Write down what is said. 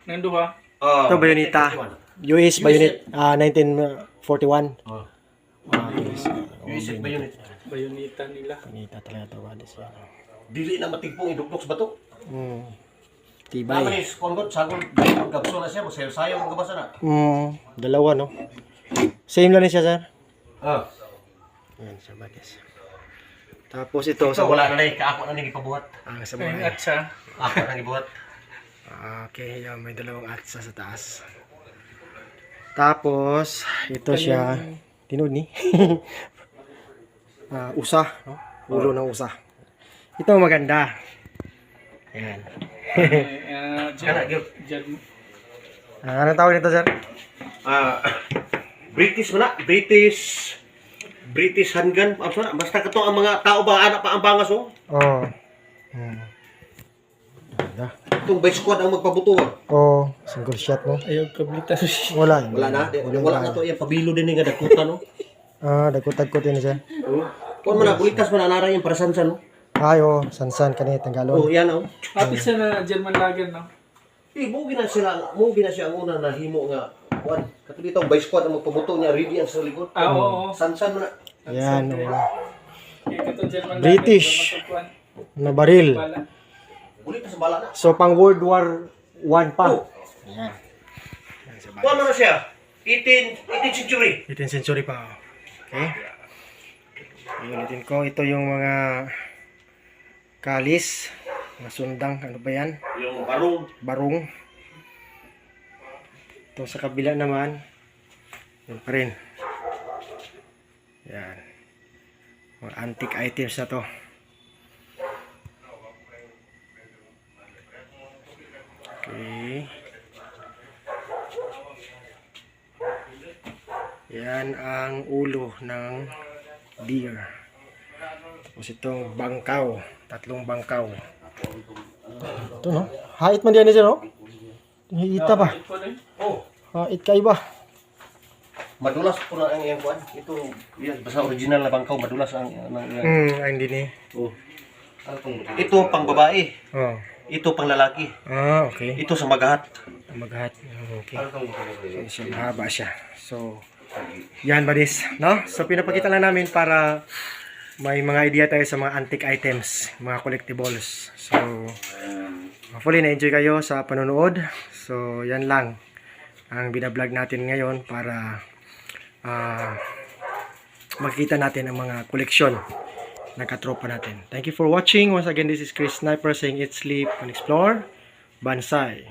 Nanduha. Ito Bayonetta. US Bayonetta 1941. US Bayonetta. Bayonetta nila. Bayonetta talaga ito. Wadis yan. Dili na matigpong idukloks ba to? Tibay. Manis, kung sagol, gabso na siya, masayo-sayo ang gabasa na. Dalawa no. Same lang siya sir. Ayan siya Badis. Tapos ito So, wala na rin, kaako na nang ipabuhat. sa Ayun mga. at siya. Ako nang ibuhat. Okay, yan, may dalawang atsa sa taas. Tapos, ito siya. Tinood ni. Usa, no? Ulo ng usa. Ito maganda. Ayan. Anong tawag nito, sir? British mo na, British handgun. Basta kato ang mga tao ba, anak pa ang bangas oh. Oo. Itong vice squad ang magpabuto. Oo, single shot, no? Ayaw kablita. Wala. Wala na to, yung pabilo din nga dakutan no. Dagkutag-kot yun siya. Kung man bulitas man anara yung para sansan no. Ayo, sansan kanit ang galon. Yan oh. Happy siya na German lager, no? Mo gina siya ang una na himo nga kuan. Kato dito ang vice squad ang magpabuto niya ready ang sa likod. Oo. Sansan mo na. Yan, Ito German British. lager. Na baril. Bulitas sa bala na. So, pang World War I pa. Yan. Kuan mo na siya. 18th century. 18th century pa. Okay. Ulitin ko. Ito yung mga kalis. Mga sundang. Ano ba yan? Yung barong. Barong. Ito sa kabila naman. Yan pa rin. Yan. Mga antique items na to. Okay. Yan ang ulo ng deer. Tapos itong bangkaw. 3 bangkaw. Ito no? Hait man diyan niya no? Hihita pa. Hait ka iba. Madulas po na ang iyang kuan. Ito, yan, basta original na bangkaw, madulas ang Hindi ni. Ito pang babae. Oh. Ito pang lalaki. Okay. Ito sa magahat. Magahat. Okay. So, mahaba siya. So, yan Badis, no? So, pinapakita lang namin para may mga idea tayo sa mga antique items, mga collectibles. So, hopefully na-enjoy kayo sa panonood. So, yan lang ang binablog natin ngayon para makikita natin ang mga koleksyon ng katropa natin. Thank you for watching. Once again, this is Chris Sniper saying eat, sleep, and explore. Bansai.